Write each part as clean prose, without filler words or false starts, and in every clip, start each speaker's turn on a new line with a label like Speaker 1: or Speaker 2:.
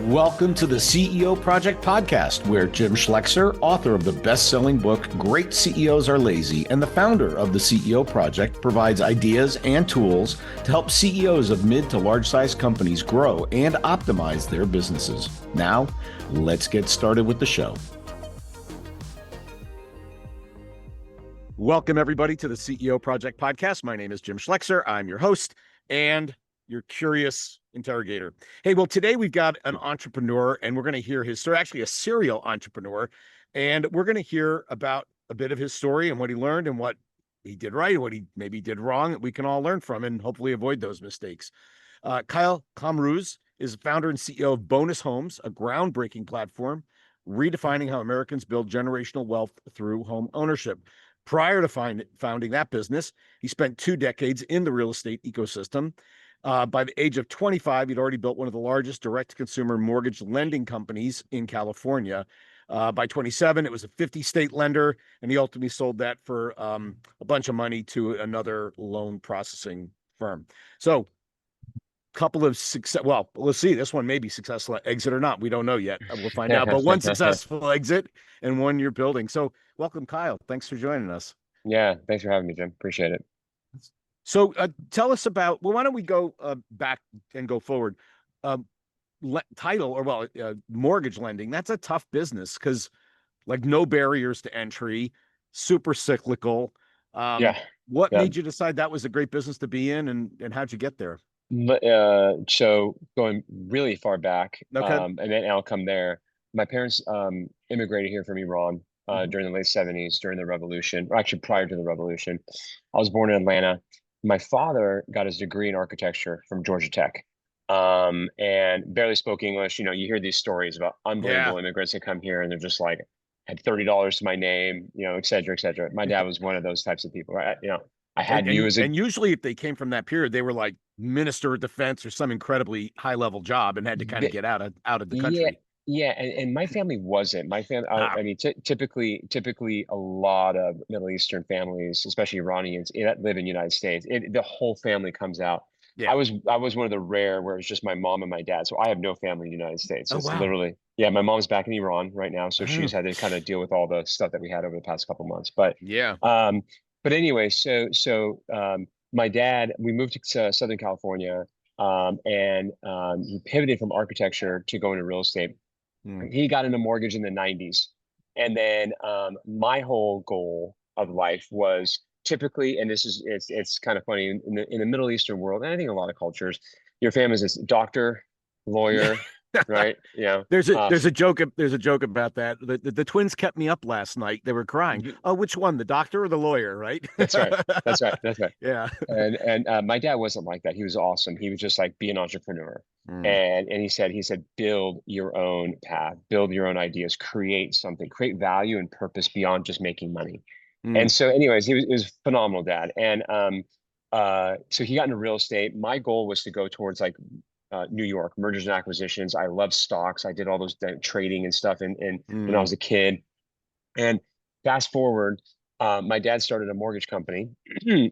Speaker 1: Welcome to the CEO Project Podcast, where Jim Schlexer, author of the best-selling book, Great CEOs Are Lazy, and the founder of the CEO Project, provides ideas and tools to help CEOs of mid to large-sized companies grow and optimize their businesses. Now, let's get started with the show. Welcome, everybody, to the CEO Project Podcast. My name is Jim Schlexer. I'm your host and your curious interrogator. Hey, well, today we've got an entrepreneur, and we're going to hear his story, actually a serial entrepreneur, and we're going to hear about a bit of his story and what he learned and what he did right and what he maybe did wrong that we can all learn from and hopefully avoid those mistakes. Kyle Kamrooz is founder and CEO of Bonus Homes, a groundbreaking platform redefining how Americans build generational wealth through home ownership. Prior to founding that business, he spent 2 decades in the real estate ecosystem. By the age of 25, he'd already built one of the largest direct-to-consumer mortgage lending companies in California. By 27, it was a 50-state lender, and he ultimately sold that for a bunch of money to another loan processing firm. So, couple of success. Well, let's see. This one may be successful exit or not. We don't know yet. We'll find out. But one successful exit and one you're building. So, welcome, Kyle. Thanks for joining us.
Speaker 2: Yeah, thanks for having me, Jim. Appreciate it.
Speaker 1: So tell us about, well, why don't we go back and go forward? Mortgage lending, that's a tough business because like no barriers to entry, super cyclical. What made you decide that was a great business to be in, and how'd you get there?
Speaker 2: So going really far back,
Speaker 1: Okay.
Speaker 2: and then I'll come there. My parents immigrated here from Iran during the late 70s, during the revolution, or actually prior to the revolution. I was born in Atlanta. My father got his degree in architecture from Georgia Tech, and barely spoke English. You know, you hear these stories about unbelievable immigrants that come here and they're just like, had $30 to my name, you know, et cetera, et cetera. My dad was one of those types of people, right? You know, I had
Speaker 1: and usually if they came from that period, they were like minister of defense or some incredibly high level job and had to kind of get out of the country.
Speaker 2: Yeah, and my family wasn't. My family, I mean, typically, a lot of Middle Eastern families, especially Iranians, that live in the United States, the whole family comes out.
Speaker 1: Yeah.
Speaker 2: I was one of the rare where it was just my mom and my dad. So I have no family in the United States.
Speaker 1: Oh,
Speaker 2: It's
Speaker 1: wow.
Speaker 2: literally, yeah, my mom's back in Iran right now, so she's had to kind of deal with all the stuff that we had over the past couple months. But
Speaker 1: yeah.
Speaker 2: But anyway, my dad, we moved to Southern California, and he pivoted from architecture to go into real estate. He got into mortgage in the 90s. And then my whole goal of life was typically, and it's kind of funny, in the Middle Eastern world, and I think a lot of cultures, your family is a doctor, lawyer, right? Yeah.
Speaker 1: There's a joke about that. The twins kept me up last night. They were crying. Oh, which one, the doctor or the lawyer, right?
Speaker 2: That's right. That's right.
Speaker 1: Yeah.
Speaker 2: And my dad wasn't like that. He was awesome. He was just like, be an entrepreneur. And he said, build your own path, build your own ideas, create something, create value and purpose beyond just making money. And so anyways, it was phenomenal dad. And so he got into real estate. My goal was to go towards like New York, mergers and acquisitions. I love stocks. I did all those trading and stuff when I was a kid. And fast forward, my dad started a mortgage company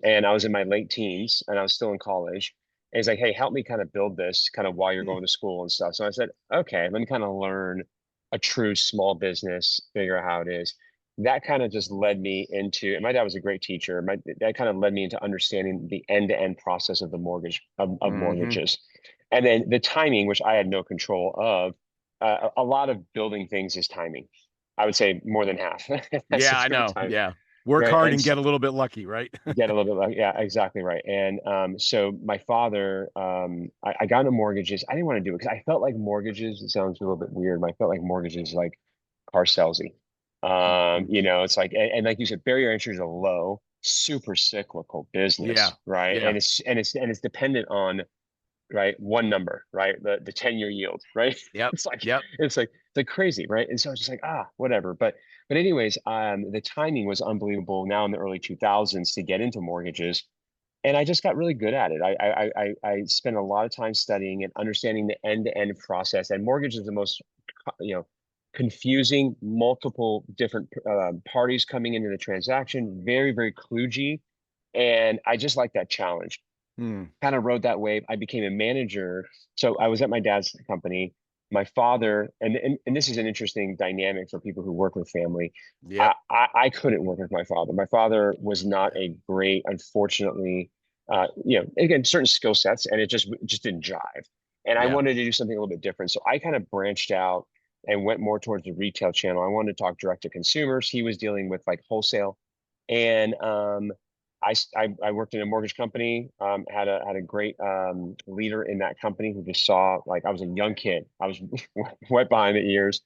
Speaker 2: and I was in my late teens and I was still in college. And he's like, hey, help me kind of build this kind of while you're going to school and stuff. So I said, okay, let me kind of learn a true small business, figure out how it is. That kind of just led me into, and my dad was a great teacher. That kind of led me into understanding the end-to-end process of the mortgages. And then the timing, which I had no control of, a lot of building things is timing. I would say more than half.
Speaker 1: Yeah, I know. Timing. Yeah. Work hard and get a little bit lucky, right?
Speaker 2: Get a little bit lucky. Yeah, exactly right. And so my father, I got into mortgages. I didn't want to do it because I felt like mortgages, it sounds a little bit weird, but I felt like mortgages like car salesy. You know, it's like, and like you said, barrier entries are low, super cyclical business, right?
Speaker 1: Yeah.
Speaker 2: And it's dependent on, right, one number, right, the 10-year yield, right?
Speaker 1: Yep.
Speaker 2: It's like crazy, right? And so I was just like, whatever. But anyways, the timing was unbelievable now in the early 2000s to get into mortgages. And I just got really good at it. I spent a lot of time studying and understanding the end-to-end process. And mortgage is the most, confusing, multiple different parties coming into the transaction, very, very kludgy. And I just like that challenge. Kind of rode that wave. I became a manager. So I was at my dad's company. my father, and this is an interesting dynamic for people who work with family.
Speaker 1: Yep.
Speaker 2: I couldn't work with my father. My father was not a great, unfortunately, again, certain skill sets, and it just didn't jive. And I
Speaker 1: Yeah.
Speaker 2: wanted to do something a little bit different. So I kind of branched out and went more towards the retail channel. I wanted to talk direct to consumers. He was dealing with like wholesale. And I worked in a mortgage company, had a great leader in that company who just saw, like, I was a young kid. I was wet behind the ears.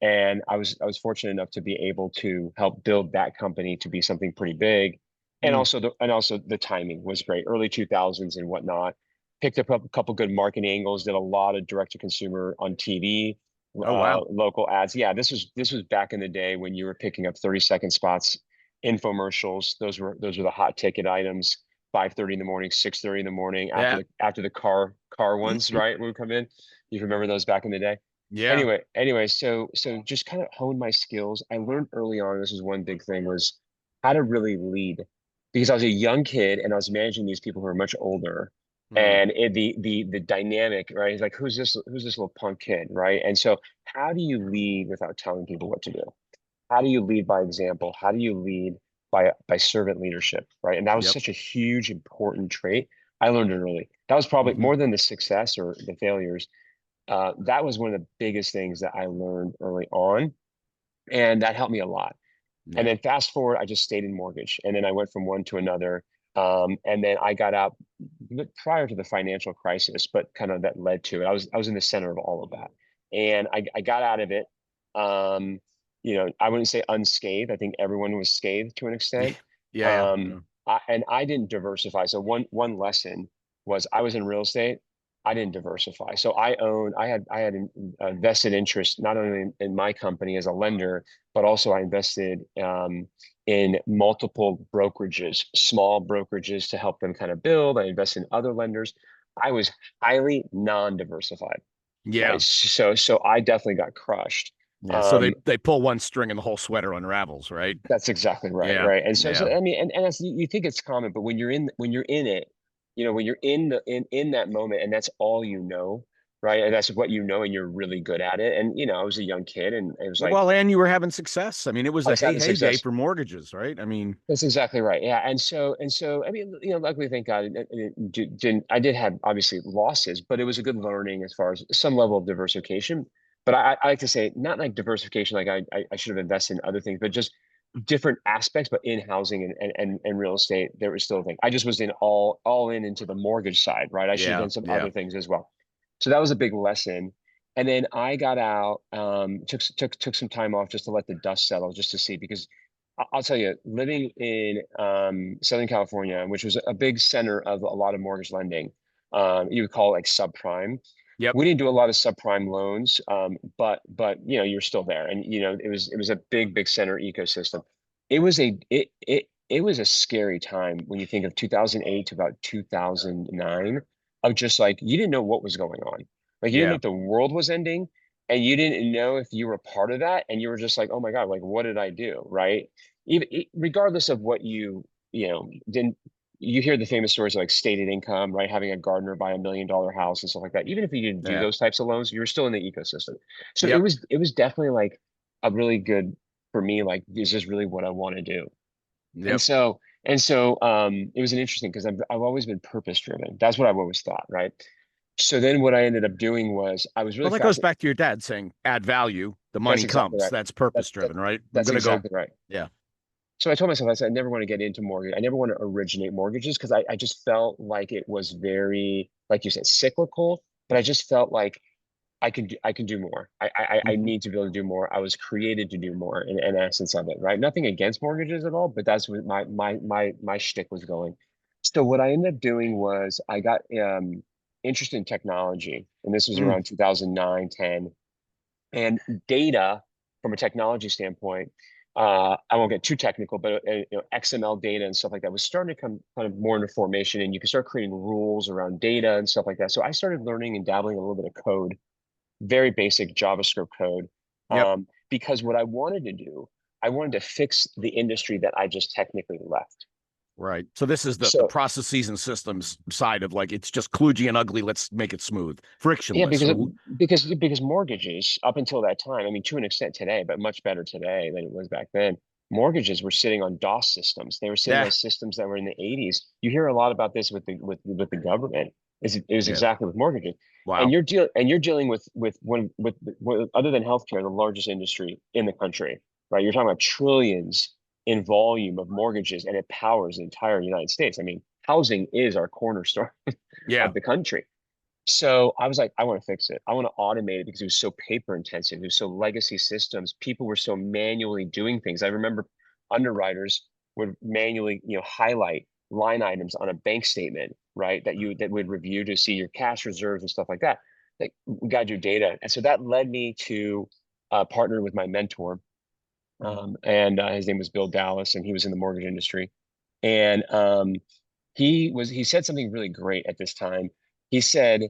Speaker 2: And I was fortunate enough to be able to help build that company to be something pretty big. And
Speaker 1: Mm.
Speaker 2: also the timing was great, early 2000s and whatnot. Picked up a couple good marketing angles, did a lot of direct to consumer on TV,
Speaker 1: Oh, wow.
Speaker 2: local ads. Yeah, this was back in the day when you were picking up 30-second spots, infomercials. Those were the hot ticket items. 5:30 in the morning, 6:30 in the morning, after
Speaker 1: Yeah.
Speaker 2: the car ones, right, would come in. You remember those back in the day?
Speaker 1: Yeah.
Speaker 2: Anyway, so just kind of honed my skills. I learned early on, this is one big thing, was how to really lead, because I was a young kid and I was managing these people who are much older.
Speaker 1: Mm.
Speaker 2: And the dynamic, right? Is like, who's this little punk kid, right? And so how do you lead without telling people what to do? How do you lead by example? How do you lead by servant leadership, right? And that was
Speaker 1: Yep.
Speaker 2: such a huge, important trait. I learned it early. That was probably
Speaker 1: Hmm.
Speaker 2: more than the success or the failures. That was one of the biggest things that I learned early on, and that helped me a lot. And
Speaker 1: Yeah.
Speaker 2: then fast forward, I just stayed in mortgage, and then I went from one to another. And then I got out prior to the financial crisis, but kind of that led to it. I was in the center of all of that, and I got out of it. Um, I wouldn't say unscathed. I think everyone was scathed to an
Speaker 1: Yeah.
Speaker 2: extent.
Speaker 1: Yeah.
Speaker 2: Um,
Speaker 1: Yeah.
Speaker 2: and I didn't diversify. So one lesson was, I was in real estate. I didn't diversify. So I had a vested interest not only in my company as a lender, but also I invested in multiple brokerages, small brokerages, to help them kind of build. I invested in other lenders. I was highly non-diversified, right?
Speaker 1: Yeah.
Speaker 2: So I definitely got crushed.
Speaker 1: Yeah. So they
Speaker 2: Um,
Speaker 1: they pull one string and the whole sweater unravels, right?
Speaker 2: that's exactly right,
Speaker 1: Yeah.
Speaker 2: right. And
Speaker 1: Yeah.
Speaker 2: I mean, and that's, you think it's common, but when you're in it, when you're in that moment, and that's all you know, right? And that's what you know, and you're really good at it. And I was a young kid, and it was like
Speaker 1: Well, and you were having success. I mean, it was
Speaker 2: I
Speaker 1: a
Speaker 2: was having
Speaker 1: hey day
Speaker 2: success.
Speaker 1: for mortgages, right? I mean,
Speaker 2: That's exactly right. Yeah. And so, I mean, luckily, thank God, didn't. I did have obviously losses, but it was a good learning as far as some level of diversification. But I like to say, not like diversification, like I should have invested in other things, but just different aspects. But in housing and real estate, there was still a thing. I just was in all in into the mortgage side, right? I should have
Speaker 1: yeah.
Speaker 2: done some
Speaker 1: Yeah.
Speaker 2: other things as well. So that was a big lesson. And then I got out, took some time off just to let the dust settle, just to see, because I'll tell you, living in Southern California, which was a big center of a lot of mortgage lending, you would call it like subprime.
Speaker 1: Yep.
Speaker 2: We didn't do a lot of subprime loans, but you're still there, and it was a big center ecosystem. It was a scary time when you think of 2008 to about 2009, of just like, you didn't know what was going on, like, you didn't know
Speaker 1: Yeah.
Speaker 2: if the world was ending, and you didn't know if you were part of that, and you were just like, oh my God, like, what did I do, right? Even regardless of what didn't. You hear the famous stories of like stated income, right? Having a gardener buy $1 million house and stuff like that. Even if you didn't do
Speaker 1: Yeah.
Speaker 2: those types of loans, you were still in the ecosystem. So it
Speaker 1: Yep.
Speaker 2: was it was definitely like a really good, for me, like, is this really what I want to do? And
Speaker 1: Yep.
Speaker 2: so it was an interesting, because I've always been purpose driven. That's what I've always thought, right? So then what I ended up doing was, I was really
Speaker 1: Well, that goes
Speaker 2: fascinated.
Speaker 1: back to your dad saying add value, the
Speaker 2: That's
Speaker 1: money
Speaker 2: exactly
Speaker 1: comes.
Speaker 2: right.
Speaker 1: That's
Speaker 2: That,
Speaker 1: purpose
Speaker 2: that
Speaker 1: driven, right? I'm
Speaker 2: that's
Speaker 1: gonna go.
Speaker 2: exactly right.
Speaker 1: Yeah.
Speaker 2: So I told myself, I said, I never want to get into mortgage. I never want to originate mortgages, because I just felt like it was very, like you said, cyclical. But I just felt like I can do more. I
Speaker 1: Mhm.
Speaker 2: need to be able to do more. I was created to do more, in essence of it, right? Nothing against mortgages at all, but that's what my shtick was going. So what I ended up doing was, I got interested in technology, and this was
Speaker 1: Mm.
Speaker 2: around 2009, 10, and data from a technology standpoint. I won't get too technical, but XML data and stuff like that was starting to come kind of more into formation, and you can start creating rules around data and stuff like that. So I started learning and dabbling a little bit of code, very basic JavaScript code,
Speaker 1: Yep.
Speaker 2: because what I wanted to do, I wanted to fix the industry that I just technically left.
Speaker 1: Right. So this is the
Speaker 2: So
Speaker 1: processes and systems side of like, it's just kludgy and ugly. Let's make it smooth,
Speaker 2: yeah,
Speaker 1: frictionless.
Speaker 2: because mortgages up until that time, I mean, to an extent today, but much better today than it was back then. Mortgages were sitting on DOS systems. They were sitting on
Speaker 1: Yeah.
Speaker 2: systems that were in the 80s. You hear a lot about this with the government. It was
Speaker 1: Yeah.
Speaker 2: exactly with mortgages. And
Speaker 1: Wow.
Speaker 2: you're dealing with other than healthcare, the largest industry in the country, right? You're talking about trillions in volume of mortgages, and it powers the entire United States. I mean, housing is our cornerstone
Speaker 1: Yeah.
Speaker 2: of the country. So I was like, I want to fix it. I want to automate it because it was so paper intensive. It was so legacy systems. People were so manually doing things. I remember underwriters would manually, highlight line items on a bank statement, right? That would review to see your cash reserves and stuff like that. Like, we got to do data. And so that led me to partner with my mentor. And his name was Bill Dallas, and he was in the mortgage industry. And he said something really great at this time. He said,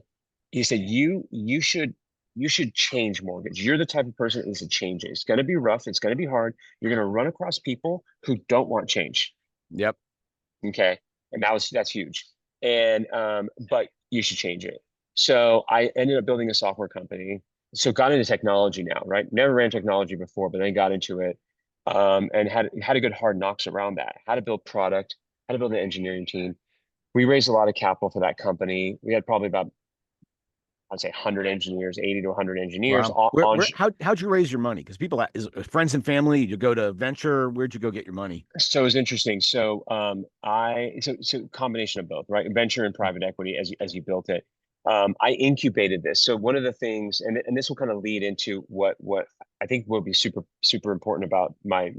Speaker 2: you should change mortgage. You're the type of person that needs to change it. It's going to be rough. It's going to be hard. You're going to run across people who don't want change.
Speaker 1: Yep.
Speaker 2: Okay. And that's huge. And but you should change it. So I ended up building a software company. So got into technology now, right? Never ran technology before, but then got into it. And had a good hard knocks around that. How to build product, how to build an engineering team. We raised a lot of capital for that company. We had probably about, I'd say, 100 engineers, 80 to 100 engineers
Speaker 1: Wow. How'd you raise your money? Because people, is friends and family, you go to venture, where'd you go get your money?
Speaker 2: So it's interesting. So so combination of both, right? Venture and private equity as you built it. I incubated this. So one of the things, and this will kind of lead into what I think will be super super important about my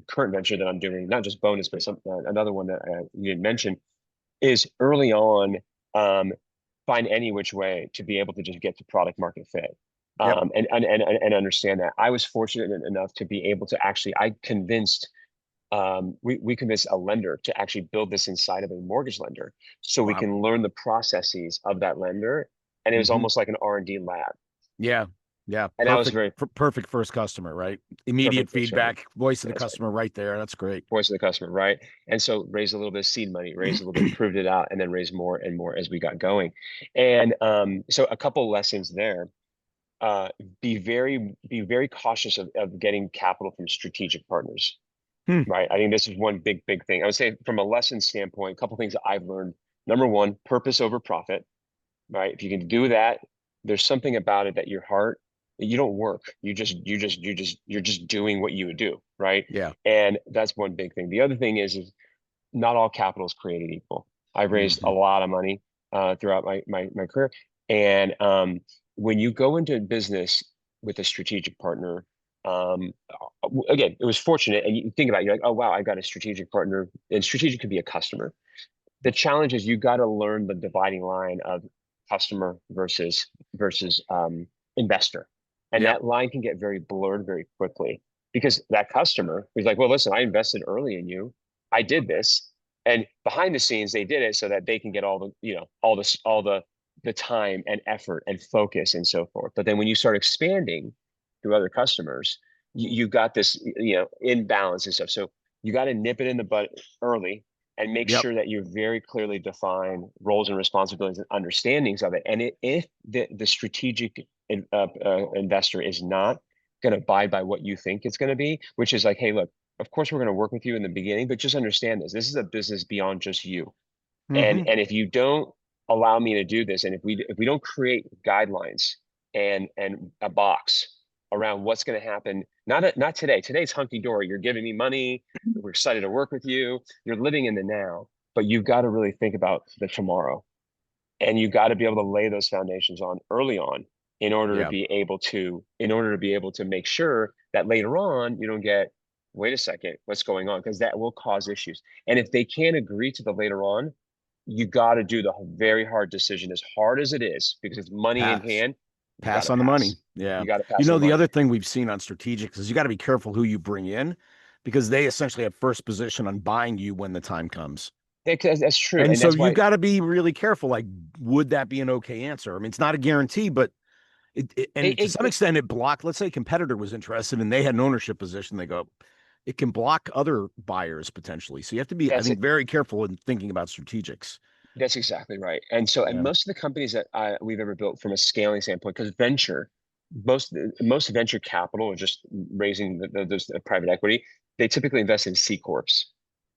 Speaker 2: current venture that I'm doing, not just bonus, but another one that you didn't mention, is early on, find any which way to be able to just get to product market fit.
Speaker 1: Yep.
Speaker 2: And understand that. I was fortunate enough to be able to actually, we convinced a lender to actually build this inside of a mortgage lender so we
Speaker 1: Wow.
Speaker 2: can learn the processes of that lender. And it was
Speaker 1: Hmm.
Speaker 2: almost like an R&D lab.
Speaker 1: Yeah. Yeah.
Speaker 2: And that was very
Speaker 1: Perfect first customer, right? Immediate
Speaker 2: perfect for service.
Speaker 1: feedback, voice of the
Speaker 2: That's right.
Speaker 1: customer right there. That's great.
Speaker 2: Voice of the customer, right? And so raise a little bit of seed money, raise a little bit, proved it out, and then raise more and more as we got going. And so a couple lessons there. Uh, be very cautious of getting capital from strategic partners.
Speaker 1: Hmm.
Speaker 2: Right. I think this is one big thing. I would say from a lesson standpoint, a couple things that I've learned. Number one, purpose over profit. Right. If you can do that, there's something about it that your heart, you don't work. You're just doing what you would do. Right.
Speaker 1: Yeah.
Speaker 2: And that's one big thing. The other thing is not all capital is created equal. I've raised a
Speaker 1: Hmm.
Speaker 2: lot of money throughout my career. And when you go into business with a strategic partner, um, again, it was fortunate. And you think about it, you're like, oh, wow, I got a strategic partner. And strategic could be a customer. The challenge is you got to learn the dividing line of customer versus investor. And
Speaker 1: Yep.
Speaker 2: that line can get very blurred very quickly because that customer is like, well, listen, I invested early in you. I did this. And behind the scenes, they did it so that they can get all the, all the time and effort and focus and so forth. But then when you start expanding to other customers, you got this, imbalance and stuff. So you got to nip it in the butt early and make
Speaker 1: Yep.
Speaker 2: sure that you very clearly define roles and responsibilities and understandings of it. And if the strategic investor is not going to abide by what you think it's going to be, which is like, hey, look, of course we're going to work with you in the beginning, but just understand this. This is a business beyond just you. And
Speaker 1: Hmm.
Speaker 2: and if you don't allow me to do this, and if we don't create guidelines and a box around what's going to happen, not today. Today's hunky dory. You're giving me money. We're excited to work with you. You're living in the now, but you've got to really think about the tomorrow, and you got to be able to lay those foundations on early on
Speaker 1: Yeah.
Speaker 2: in order to be able to make sure that later on you don't get, wait a second, what's going on, because that will cause issues. And if they can't agree to the later on, you got to do the very hard decision, as hard as it is, because it's money in
Speaker 1: Pass.
Speaker 2: hand. You got
Speaker 1: Pass
Speaker 2: to
Speaker 1: on the money.
Speaker 2: pass.
Speaker 1: Yeah.
Speaker 2: You got to pass on the
Speaker 1: The
Speaker 2: money.
Speaker 1: other thing we've seen on strategics is you got to be careful who you bring in because they essentially have first position on buying you when the time comes.
Speaker 2: That's true,
Speaker 1: And
Speaker 2: and
Speaker 1: so
Speaker 2: that's
Speaker 1: you've
Speaker 2: why
Speaker 1: got to be really careful. Like, would that be an okay answer? I mean, it's not a guarantee, but and to some
Speaker 2: it
Speaker 1: extent it blocked, let's say a competitor was interested and they had an ownership position. They go, it can block other buyers potentially. So you have to be, I
Speaker 2: That's
Speaker 1: think, very careful in thinking about strategics.
Speaker 2: That's exactly right. And so, and
Speaker 1: Yeah.
Speaker 2: most of the companies that we've ever built from a scaling standpoint, because venture, most venture capital or just raising those private equity, they typically invest in C corps.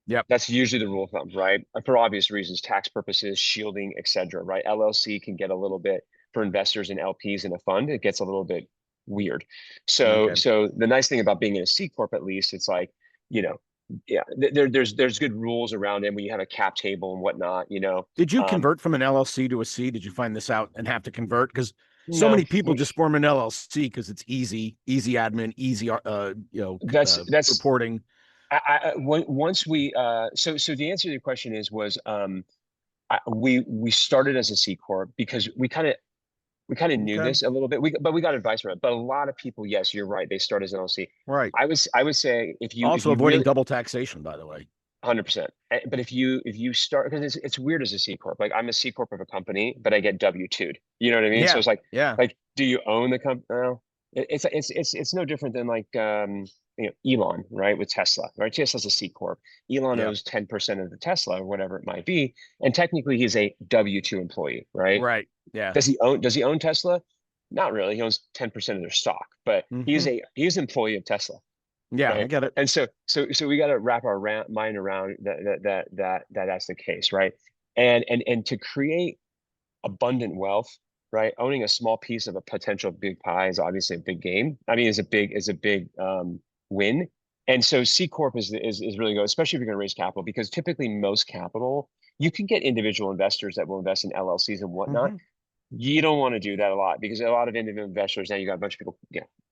Speaker 1: Yep.
Speaker 2: That's usually the rule of thumb, right? For obvious reasons, tax purposes, shielding, et cetera, right? LLC can get a little bit for investors and LPs in a fund. It gets a little bit weird.
Speaker 1: Okay.
Speaker 2: So the nice thing about being in a C corp, at least, it's like, you know, yeah, there's good rules around it when you have a cap table and whatnot, you know.
Speaker 1: Did you
Speaker 2: Um,
Speaker 1: convert from an LLC to a C? Did you find this out and have to convert? Because so
Speaker 2: no,
Speaker 1: many people just form an LLC because it's easy admin, easy,
Speaker 2: that's
Speaker 1: reporting.
Speaker 2: once we so the answer to your question was we started as a C corp because we kind of knew
Speaker 1: Okay.
Speaker 2: this a little bit. But we got advice from it. But a lot of people, yes, you're right. They start as an LLC.
Speaker 1: Right.
Speaker 2: I would say if
Speaker 1: Also
Speaker 2: you
Speaker 1: avoiding
Speaker 2: really
Speaker 1: double taxation, by the way.
Speaker 2: 100%. But if you start, because it's weird as a C corp. Like I'm a C corp of a company, but I get W-2'd. You know what I mean? So
Speaker 1: Yeah.
Speaker 2: it's like
Speaker 1: Yeah.
Speaker 2: do you own the company? Well, it's no different than like Elon, right, with Tesla, right? Tesla's a C corp. Elon
Speaker 1: Yeah.
Speaker 2: owns 10% of the Tesla or whatever it might be, and technically he's a W-2 employee, right?
Speaker 1: Right. Yeah.
Speaker 2: Does he own Tesla? Not really. He owns 10% of their stock, but
Speaker 1: Hmm.
Speaker 2: he's an employee of Tesla,
Speaker 1: Yeah. I
Speaker 2: right?
Speaker 1: get it.
Speaker 2: And so we got to wrap our mind around that's the case, right? And to create abundant wealth, right? Owning a small piece of a potential big pie is obviously a big game. I mean, is a big win. And so C corp is really good, especially if you're going to raise capital, because typically most capital you can get individual investors that will invest in LLCs and whatnot.
Speaker 1: Hmm.
Speaker 2: You don't want to do that a lot because a lot of individual investors, now you got a bunch of people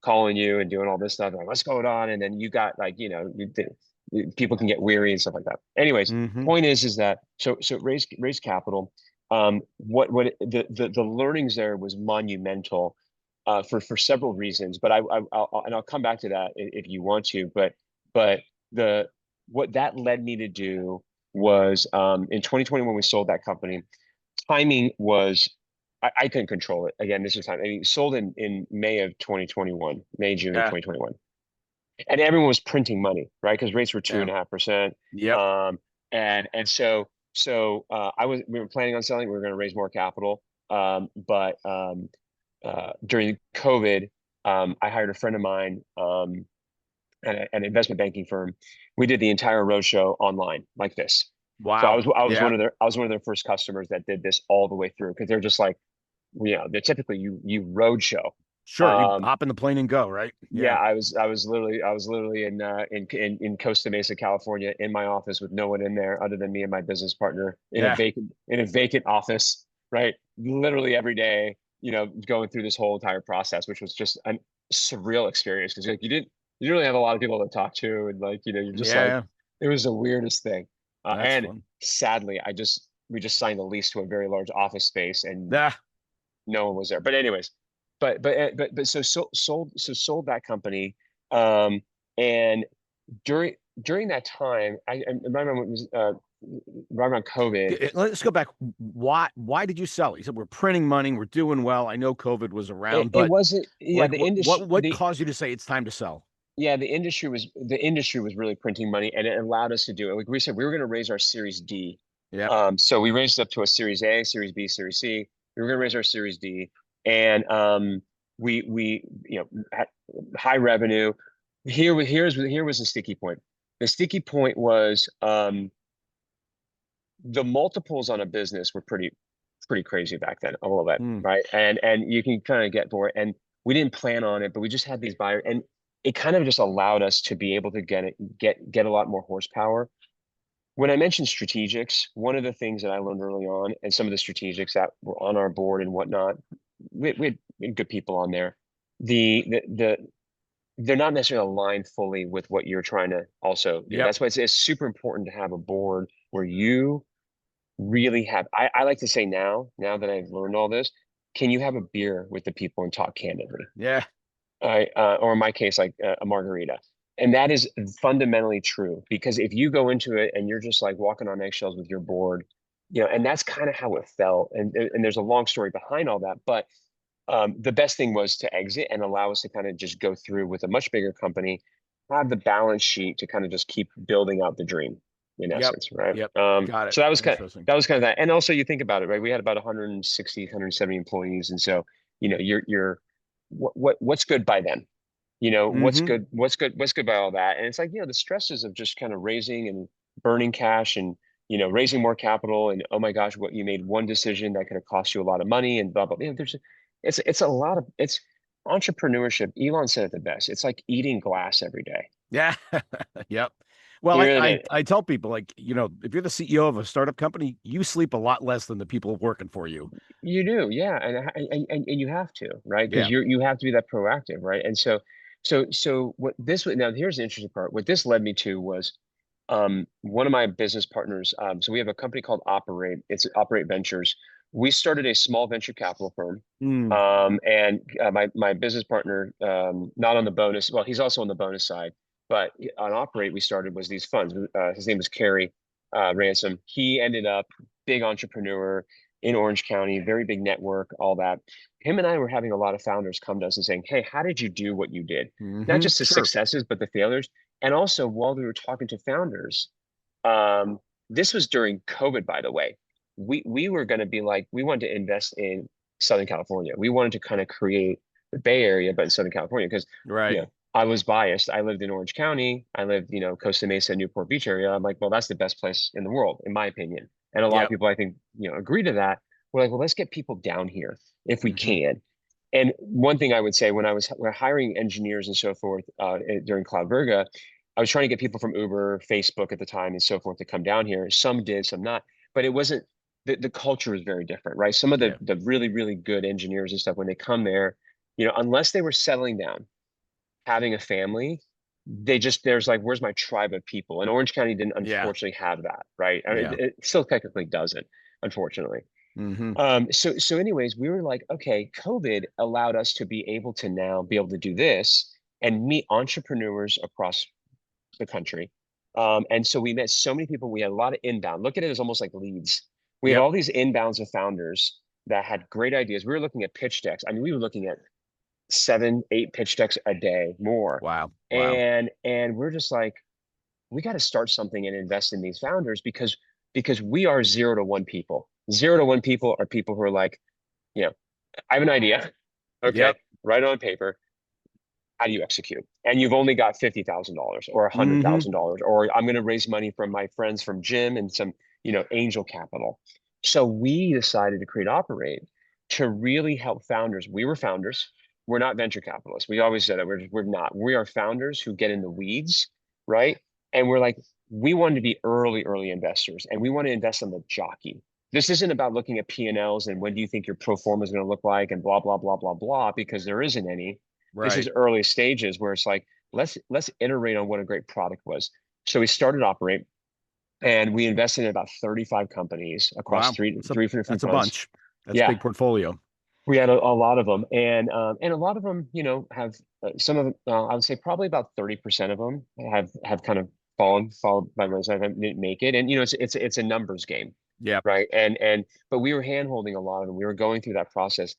Speaker 2: calling you and doing all this stuff like what's going on, and then you got like people can get weary and stuff like that. Anyways,
Speaker 1: Hmm.
Speaker 2: point is that so raise capital. What the learnings there was monumental for several reasons, but I'll come back to that if you want to. But the what that led me to do was in 2020 when we sold that company, timing was I couldn't control it. Again, this was time. I mean, sold in May of 2021, June of
Speaker 1: Yeah.
Speaker 2: 2021, and everyone was printing money, right? Because rates were two
Speaker 1: Yeah.
Speaker 2: and a half percent.
Speaker 1: Yep.
Speaker 2: And we were planning on selling. We were going to raise more capital. But during COVID, I hired a friend of mine at an investment banking firm. We did the entire roadshow online like this. So
Speaker 1: Wow. Yeah.
Speaker 2: I was one of their first customers that did this all the way through because they're just like, they're typically you roadshow.
Speaker 1: Sure. You
Speaker 2: Um,
Speaker 1: hop in the plane and go, right?
Speaker 2: yeah,
Speaker 1: Yeah.
Speaker 2: I was literally in Costa Mesa, California, in my office with no one in there other than me and my business partner
Speaker 1: Yeah.
Speaker 2: in a vacant office, right? Literally every day, going through this whole entire process, which was just a surreal experience because like you didn't really have a lot of people to talk to, and like you're just like
Speaker 1: Yeah.
Speaker 2: it was the weirdest thing.
Speaker 1: That's
Speaker 2: And
Speaker 1: fun.
Speaker 2: sadly, we just signed a lease to a very large office space, and
Speaker 1: Yeah.
Speaker 2: no one was there. But anyways, sold that company, um, and during that time, I remember it was right around COVID.
Speaker 1: Let's go back. Why did you sell? You said we're printing money, we're doing well. I know COVID was around,
Speaker 2: It
Speaker 1: but
Speaker 2: wasn't, yeah,
Speaker 1: like
Speaker 2: the industry,
Speaker 1: what caused you to say it's time to sell?
Speaker 2: the industry was really printing money, and it allowed us to do it. Like we said, we were going to raise our Series D.
Speaker 1: Yep.
Speaker 2: So we raised up to a Series A, Series B, Series C. We were going to raise our Series D, and we had high revenue. Here was the sticky point. The sticky point was the multiples on a business were pretty crazy back then, a little bit,
Speaker 1: Hmm.
Speaker 2: right? And you can kind of get bored. And we didn't plan on it, but we just had these buyers, and it kind of just allowed us to be able to get a lot more horsepower. When I mentioned strategics, one of the things that I learned early on, and some of the strategics that were on our board and whatnot, we had good people on there. They're not necessarily aligned fully with what you're trying to also do.
Speaker 1: Yep.
Speaker 2: That's why it's super important to have a board where you really have. I like to say now that I've learned all this, can you have a beer with the people and talk candidly?
Speaker 1: Yeah.
Speaker 2: Or in my case, like a margarita. And that is fundamentally true because if you go into it and you're just like walking on eggshells with your board, and that's kind of how it felt. And there's a long story behind all that, but the best thing was to exit and allow us to kind of just go through with a much bigger company. have the balance sheet to kind of just keep building out the dream in
Speaker 1: Yep.
Speaker 2: essence, right?
Speaker 1: Yep. Got it.
Speaker 2: So that was
Speaker 1: Interesting.
Speaker 2: that. And also you think about it, right? We had about 160, 170 employees. And so, you're what's good by them? What's
Speaker 1: Mm-hmm.
Speaker 2: good, what's good by all that? And it's like, the stresses of just kind of raising and burning cash and, raising more capital and, oh my gosh, what you made one decision that could have cost you a lot of money and blah, blah, blah. It's a lot of, it's entrepreneurship. Elon said it the best. It's like eating glass every day.
Speaker 1: Yeah. Yep. Well,
Speaker 2: You know
Speaker 1: I,
Speaker 2: what I
Speaker 1: I
Speaker 2: mean?
Speaker 1: I tell people, like, if you're the CEO of a startup company, you sleep a lot less than the people working for you.
Speaker 2: You do, yeah, and you have to, right? Because
Speaker 1: Yeah.
Speaker 2: you have to be that proactive, right? And so what this would now here's the interesting part. What this led me to was one of my business partners. So we have a company called Operate. It's Operate Ventures. We started a small venture capital firm.
Speaker 1: Mm.
Speaker 2: And my business partner, not on the bonus, well, he's also on the bonus side, but on Operate, we started was these funds. His name is Kerry Ransom. He ended up big entrepreneur in Orange County, very big network, all that. Him and I were having a lot of founders come to us and saying, "Hey, how did you do what you did? Not
Speaker 1: Mm-hmm.
Speaker 2: just the
Speaker 1: Sure.
Speaker 2: successes, but the failures." And also, while we were talking to founders, um, this was during COVID, by the way. We were going to be like, we wanted to invest in Southern California. We wanted to kind of create the Bay Area, but in Southern California, because
Speaker 1: Right.
Speaker 2: I was biased. I lived in Orange County. I lived, Costa Mesa, Newport Beach area. I'm like, well, that's the best place in the world, in my opinion. And a lot of
Speaker 1: Yep.
Speaker 2: people, I think, agree to that. We're like, well, let's get people down here if we
Speaker 1: Mm-hmm.
Speaker 2: can. And one thing I would say when we're hiring engineers and so forth during Cloud Virga, I was trying to get people from Uber, Facebook at the time, and so forth to come down here. Some did, some not, but it wasn't. The culture was very different, right? Some of the
Speaker 1: Yeah.
Speaker 2: the really really good engineers and stuff when they come there, unless they were settling down, having a family, there's like, where's my tribe of people? And Orange County didn't
Speaker 1: Yeah.
Speaker 2: unfortunately have that, right? I mean,
Speaker 1: Yeah.
Speaker 2: it still technically doesn't, unfortunately.
Speaker 1: Mm-hmm.
Speaker 2: So anyways, we were like, okay, COVID allowed us to be able to now be able to do this and meet entrepreneurs across the country. And so we met so many people. We had a lot of inbound. Look at it as almost like leads. We had
Speaker 1: Yep.
Speaker 2: all these inbounds of founders that had great ideas. We were looking at pitch decks. I mean, we were looking at 7, 8 pitch decks a day, more.
Speaker 1: Wow. Wow.
Speaker 2: And we're just like, we got to start something and invest in these founders because we are 0 to 1 people. 0 to 1 people are people who are like, you know, I have an idea. Okay,
Speaker 1: Yep.
Speaker 2: write it on paper. How do you execute? And you've only got $50,000 or a hundred
Speaker 1: Mm-hmm.
Speaker 2: thousand dollars, or I'm going to raise money from my friends from Jim and some, angel capital. So we decided to create Operate to really help founders. We were founders. We're not venture capitalists. We always said that we're not. We are founders who get in the weeds, right? And we're like, we want to be early investors, and we want to invest in the jockey. This isn't about looking at P&Ls and when do you think your pro forma is going to look like and blah blah blah blah blah, because there isn't any. This is
Speaker 1: Right.
Speaker 2: early stages where it's like, let's iterate on what a great product was. So we started Operate, and we invested in about 35 companies across
Speaker 1: Wow.
Speaker 2: three different
Speaker 1: That's a
Speaker 2: funds.
Speaker 1: bunch. That's a
Speaker 2: Yeah,
Speaker 1: big portfolio.
Speaker 2: we had a lot of them, and a lot of them, have some of them. I would say probably about 30% of them have kind of followed by myself and didn't make it. And it's a numbers game,
Speaker 1: Yep.
Speaker 2: right? And but we were hand holding a lot of them. We were going through that process.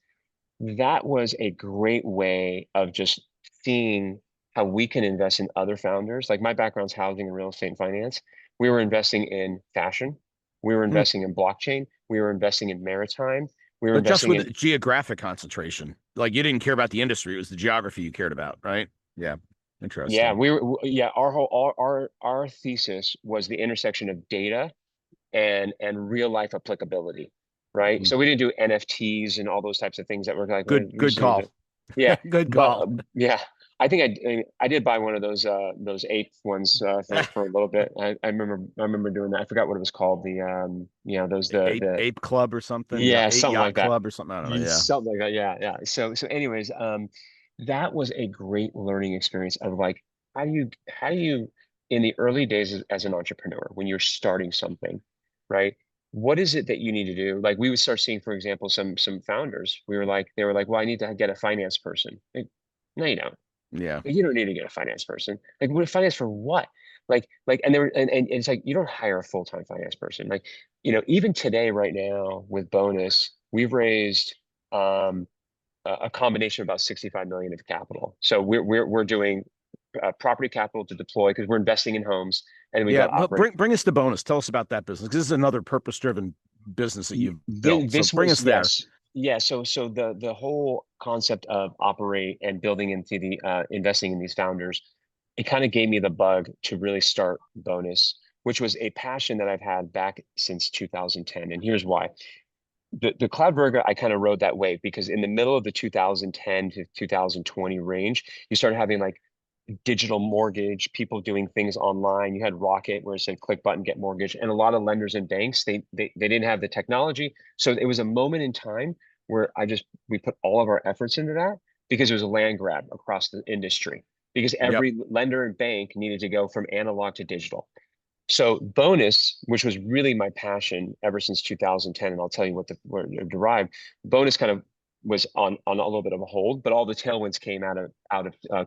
Speaker 2: That was a great way of just seeing how we can invest in other founders. Like, my background's housing and real estate and finance. We were investing in fashion. We were
Speaker 1: Hmm.
Speaker 2: investing in blockchain. We were investing in maritime. We were
Speaker 1: But just
Speaker 2: investing in,
Speaker 1: with geographic concentration, like you didn't care about the industry; it was the geography you cared about, right? Yeah.
Speaker 2: yeah,
Speaker 1: Interesting.
Speaker 2: yeah, our whole, our thesis was the intersection of data and real life applicability, right?
Speaker 1: Mhm.
Speaker 2: So we didn't do NFTs and all those types of things that were like,
Speaker 1: Good.
Speaker 2: we
Speaker 1: Good
Speaker 2: just need to,
Speaker 1: call.
Speaker 2: yeah.
Speaker 1: Good
Speaker 2: But
Speaker 1: call.
Speaker 2: yeah, I think I did buy one of those ape ones for a little bit. I remember doing that. I forgot what it was called. The those the
Speaker 1: Ape Club or something. Yeah.
Speaker 2: yeah,
Speaker 1: Ape
Speaker 2: something
Speaker 1: Yacht
Speaker 2: like that.
Speaker 1: Club or something. I don't know. Yeah.
Speaker 2: Something like that. Yeah, yeah. So anyways, that was a great learning experience of like, how do you in the early days as an entrepreneur, when you're starting something, right? What is it that you need to do? Like, we would start seeing, for example, some founders. They were like, well, I need to get a finance person. Like, no, you don't.
Speaker 1: Yeah.
Speaker 2: Like, you don't need to get a finance person. Like, what finance for what? And there and it's like, you don't hire a full-time finance person. Like, even today, right now, with bonus, we've raised a combination of about 65 million of capital. So we're doing property capital to deploy because we're investing in homes, and we
Speaker 1: Yeah,
Speaker 2: got to
Speaker 1: but
Speaker 2: operate.
Speaker 1: bring us to bonus. Tell us about that business because this is another purpose-driven business that you've built. So
Speaker 2: This
Speaker 1: bring
Speaker 2: was,
Speaker 1: us there.
Speaker 2: yes, yeah. So the whole concept of operate and building into the investing in these founders, it kind of gave me the bug to really start Bonus, which was a passion that I've had back since 2010. And here's why. The Cloud Burger, I kind of rode that wave because in the middle of the 2010 to 2020 range, you started having like digital mortgage, people doing things online. You had Rocket where it said click button, get mortgage. And a lot of lenders and banks, they didn't have the technology. So it was a moment in time where we put all of our efforts into that because it was a land grab across the industry because
Speaker 1: Yep.
Speaker 2: every lender and bank needed to go from analog to digital. So Bonus, which was really my passion ever since 2010, and I'll tell you where it derived. Bonus kind of was on a little bit of a hold, but all the tailwinds came out of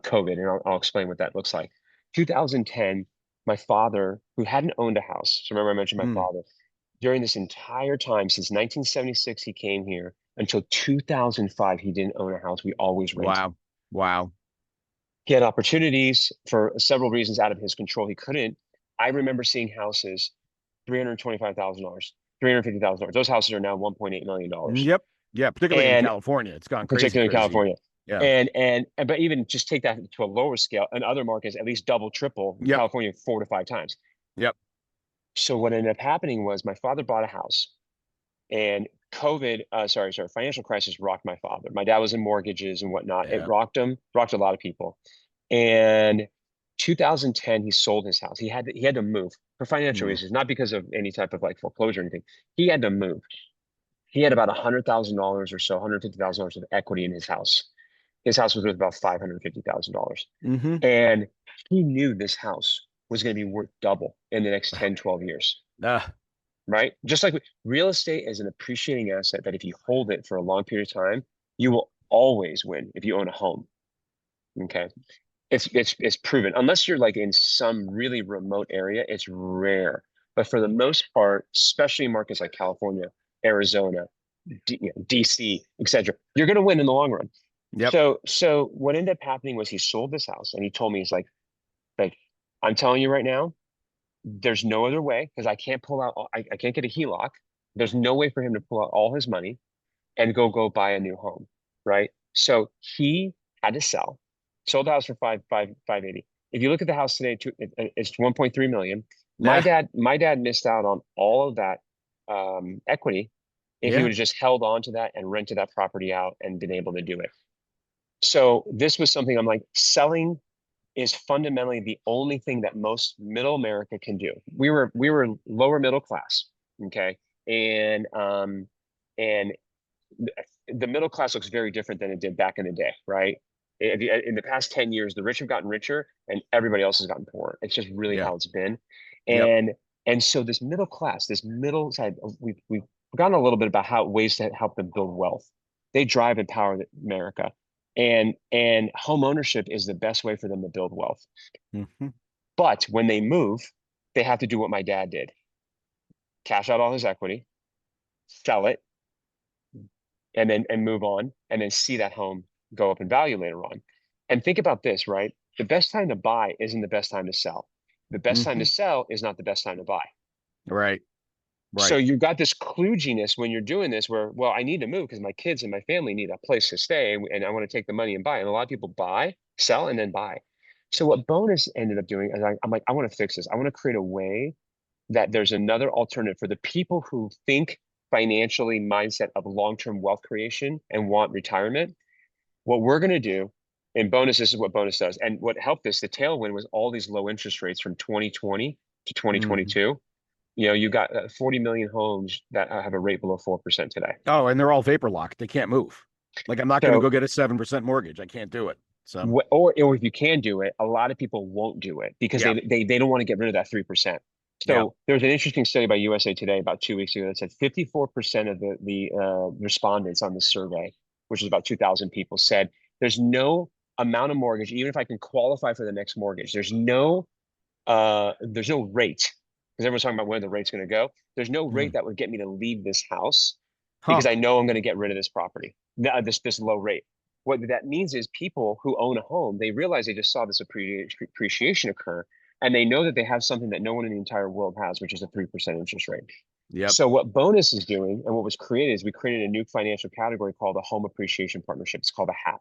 Speaker 2: COVID, and I'll explain what that looks like. 2010, my father, who hadn't owned a house, so remember I mentioned my
Speaker 1: Mm.
Speaker 2: father, during this entire time since 1976 he came here until 2005 he didn't own a house. We always rented.
Speaker 1: Wow. Wow.
Speaker 2: He had opportunities for several reasons out of his control. He couldn't. I remember seeing houses, $325,000, $350,000. Those houses are now $1.8 million.
Speaker 1: Yep. Yeah. Particularly in
Speaker 2: And
Speaker 1: California, it's gone crazy,
Speaker 2: particularly in
Speaker 1: crazy.
Speaker 2: California.
Speaker 1: Yeah.
Speaker 2: But even just take that to a lower scale, and other markets at least double, triple,
Speaker 1: Yep.
Speaker 2: California 4 to 5 times.
Speaker 1: Yep.
Speaker 2: So what ended up happening was my father bought a house, and financial crisis rocked my father. My dad was in mortgages and whatnot. It
Speaker 1: Yeah.
Speaker 2: rocked him, rocked a lot of people. And 2010, he sold his house. He had to move for financial
Speaker 1: Mm.
Speaker 2: reasons, not because of any type of like foreclosure or anything. He had to move. He had about $100,000 or so, $150,000 of equity in his house. His house was worth about $550,000.
Speaker 1: Mm-hmm.
Speaker 2: And he knew this house was going to be worth double in the next 10, 12 years, right? Just like real estate is an appreciating asset that if you hold it for a long period of time, you will always win if you own a home. Okay. It's proven. Unless you're like in some really remote area, it's rare. But for the most part, especially in markets like California, Arizona, DC, etc., you're going to win in the long run.
Speaker 1: Yep.
Speaker 2: So what ended up happening was he sold this house and he told me, he's like, I'm telling you right now, there's no other way because I can't pull out, I can't get a HELOC. There's no way for him to pull out all his money and go buy a new home, right? So he had to sell, sold the house for 580. If you look at the house today, it's 1.3 million. My
Speaker 1: Yeah.
Speaker 2: dad missed out on all of that equity if he
Speaker 1: Yeah.
Speaker 2: would have just held on to that and rented that property out and been able to do it. So this was something I'm like, selling is fundamentally the only thing that most middle America can do. We were lower middle class, okay, and the middle class looks very different than it did back in the day, right? In the past 10 years, the rich have gotten richer and everybody else has gotten poorer. It's just really
Speaker 1: Yeah.
Speaker 2: how it's been.
Speaker 1: Yep.
Speaker 2: And so this middle class, this middle side, we've forgotten a little bit about how ways to help them build wealth. They drive and power America. And home ownership is the best way for them to build wealth.
Speaker 1: Mm-hmm.
Speaker 2: But when they move, they have to do what my dad did. Cash out all his equity, sell it, and move on, and then see that home go up in value later on. And think about this, right? The best time to buy isn't the best time to sell. The best time
Speaker 1: Mm-hmm.
Speaker 2: to sell is not the best time to buy.
Speaker 1: Right.
Speaker 2: So
Speaker 1: Right.
Speaker 2: you've got this kludginess when you're doing this where, well, I need to move because my kids and my family need a place to stay and I want to take the money and buy. And a lot of people buy, sell, and then buy. So what Bonus ended up doing is I'm like, I want to fix this. I want to create a way that there's another alternative for the people who think financially mindset of long-term wealth creation and want retirement. What we're going to do in Bonus, this is what Bonus does. And what helped us, the tailwind was all these low interest rates from 2020 to
Speaker 1: Mm-hmm.
Speaker 2: 2022. You got 40 million homes that have a rate below 4% today.
Speaker 1: Oh, and they're all vapor locked. They can't move. Like I'm not going to
Speaker 2: So,
Speaker 1: go get a 7% mortgage. I can't do it. So
Speaker 2: or if you can do it, a lot of people won't do it because
Speaker 1: yeah.
Speaker 2: they don't want to get rid of that 3%.
Speaker 1: Yeah.
Speaker 2: So there was an interesting study by USA Today about 2 weeks ago that said 54% of the respondents on the survey, which is about 2,000 people, said there's no amount of mortgage, even if I can qualify for the next mortgage, there's no rate because everyone's talking about where the rate's going to go. There's no rate
Speaker 1: Mm.
Speaker 2: that would get me to leave this house
Speaker 1: Huh.
Speaker 2: because I know I'm going to get rid of this property, this low rate. what that means is people who own a home, they realize they just saw this appreciation occur, and they know that they have something that no one in the entire world has, which is a 3% interest rate.
Speaker 1: Yep.
Speaker 2: So what Bonus is doing, and what was created, is we created a new financial category called a home appreciation partnership. It's called a HAP.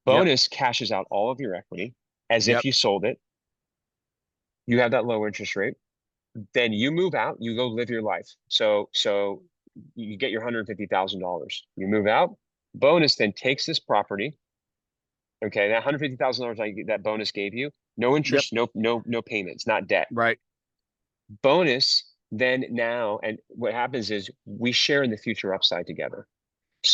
Speaker 2: Bonus cashes out all of your equity as if you sold it. You have that low interest rate. Then you move out, you go live your life. So you get your $150,000. You move out. Bonus then takes this property. Okay, that $150,000 that Bonus gave you, no interest, no payments, not debt.
Speaker 1: Right.
Speaker 2: Bonus then now, and what happens is we share in the future upside together.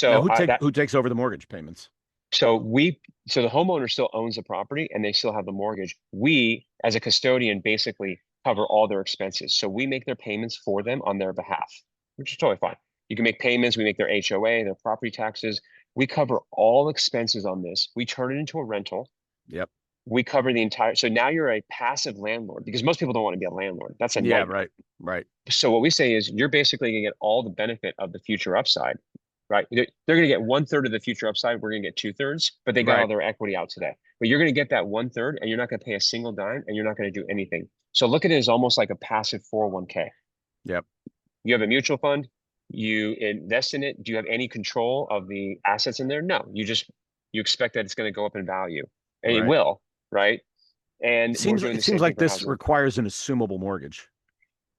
Speaker 1: Now,
Speaker 2: So
Speaker 1: who takes over the mortgage payments?
Speaker 2: So the homeowner still owns the property and they still have the mortgage. We, as a custodian, basically cover all their expenses. So we make their payments for them on their behalf, which is totally fine. You can make payments. We make their HOA, their property taxes. We cover all expenses on this. We turn it into a rental.
Speaker 1: Yep.
Speaker 2: We cover the entire. So now you're a passive landlord, because most people don't want to be a landlord. That's a nightmare.
Speaker 1: Right.
Speaker 2: So what we say is you're basically going to get all the benefit of the future upside. Right. They're going to get 1/3 of the future upside. We're going to get 2/3, but they got all their equity out today. But you're going to get that 1/3, and you're not going to pay a single dime, and you're not going to do anything. So look at it as almost like a passive 401k.
Speaker 1: Yep.
Speaker 2: You have a mutual fund. You invest in it. Do you have any control of the assets in there? No. You expect that it's going to go up in value, and it will. Right. And
Speaker 1: it seems like this requires an assumable mortgage.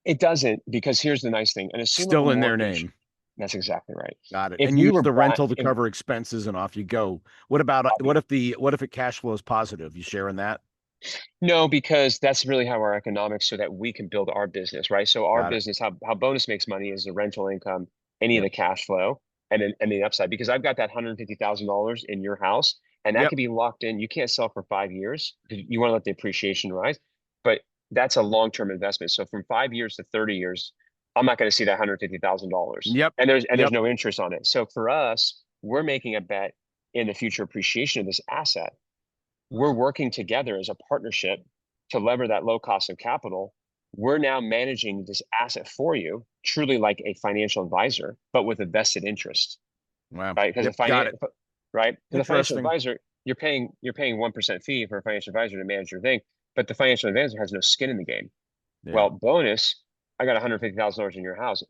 Speaker 2: It doesn't, because here's the nice thing: an assumable
Speaker 1: still in their name.
Speaker 2: That's exactly right.
Speaker 1: Got it. And use the rental to cover expenses, and off you go. What if it cash flow is positive? You sharing that?
Speaker 2: No, because that's really how our economics, so that we can build our business, right? So our business, how Bonus makes money is the rental income, any of the cash flow, and the upside. Because I've got that $150,000 in your house, and that can be locked in. You can't sell for 5 years. You want to let the appreciation rise, but that's a long-term investment. So from 5 years to 30 years, I'm not going to see that $150,000.
Speaker 1: Yep.
Speaker 2: And there's no interest on it. So for us, we're making a bet in the future appreciation of this asset. We're working together as a partnership to lever that low cost of capital. We're now managing this asset for you, truly like a financial advisor, but with a vested interest.
Speaker 1: Wow.
Speaker 2: Right? Because the financial advisor, you're paying 1% fee for a financial advisor to manage your thing, but the financial advisor has no skin in the game. Yeah. Well, Bonus, I got $150,000 in your house.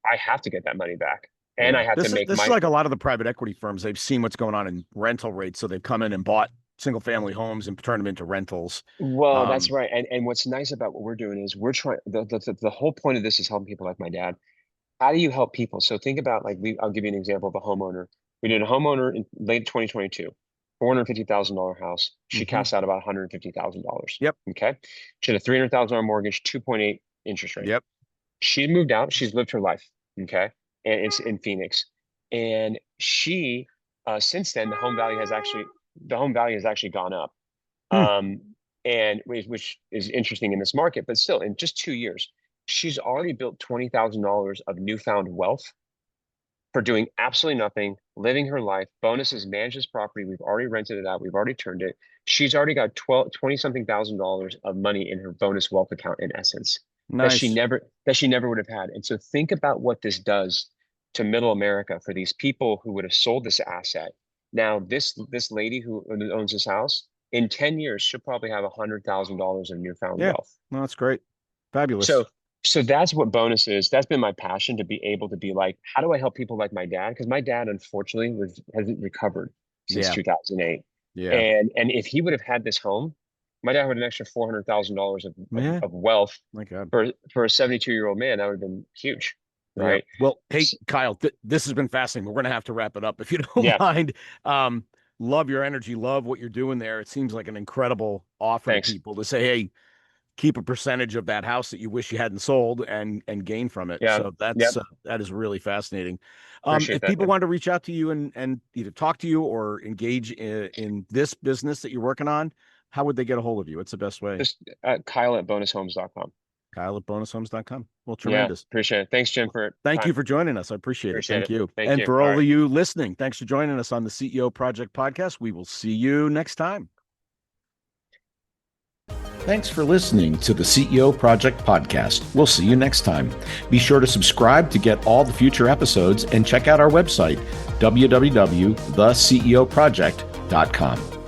Speaker 2: I have to get that money back, and I have to make.
Speaker 1: This is like a lot of the private equity firms. They've seen what's going on in rental rates, so they've come in and bought single family homes and turned them into rentals.
Speaker 2: Well, that's right. And what's nice about what we're doing is we're trying. The whole point of this is helping people like my dad. How do you help people? So think about, like, I'll give you an example of a homeowner. We did a homeowner in late 2022, $450,000 house. She cast out about $150,000.
Speaker 1: Yep.
Speaker 2: Okay. She had a $300,000 mortgage, 2.8 interest rate.
Speaker 1: Yep.
Speaker 2: She moved out. She's lived her life. Okay. And it's in Phoenix. And she, since then, the home value has actually gone up. And which is interesting in this market, but still, in just 2 years, she's already built $20,000 of newfound wealth for doing absolutely nothing, living her life. Bonus has managed this property. We've already rented it out. We've already turned it. She's already got $20-something thousand of money in her Bonus wealth account, in essence. Nice. that she never would have had. And so think about what this does to middle America for these people who would have sold this asset. Now, this lady who owns this house, in 10 years, she'll probably have $100,000 of newfound wealth.
Speaker 1: No, that's great. Fabulous.
Speaker 2: So that's what Bonus is. That's been my passion, to be able to be like, how do I help people like my dad? Because my dad, unfortunately, hasn't recovered since 2008. Yeah. And if he would have had this home, my dad would have an extra $400,000 of wealth. My God. For a 72-year-old man. That would have been huge. Right.
Speaker 1: Yeah. Well, hey, Kyle, this has been fascinating. We're going to have to wrap it up if you don't mind. Love your energy. Love what you're doing there. It seems like an incredible offer to people to say, hey, keep a percentage of that house that you wish you hadn't sold and gain from it. Yeah. So that is really fascinating. If people want to reach out to you and either talk to you or engage in this business that you're working on, how would they get a hold of you? What's the best way?
Speaker 2: Just Kyle@bonushomes.com.
Speaker 1: Kyle@bonushomes.com. Well, tremendous.
Speaker 2: Yeah, appreciate it. Thanks, Jim,
Speaker 1: Thank you for joining us. I appreciate it. Thank you.
Speaker 2: Thank
Speaker 1: and
Speaker 2: you.
Speaker 1: for all of you listening, thanks for joining us on the CEO Project Podcast. We will see you next time. Thanks for listening to the CEO Project Podcast. We'll see you next time. Be sure to subscribe to get all the future episodes and check out our website, www.theceoproject.com.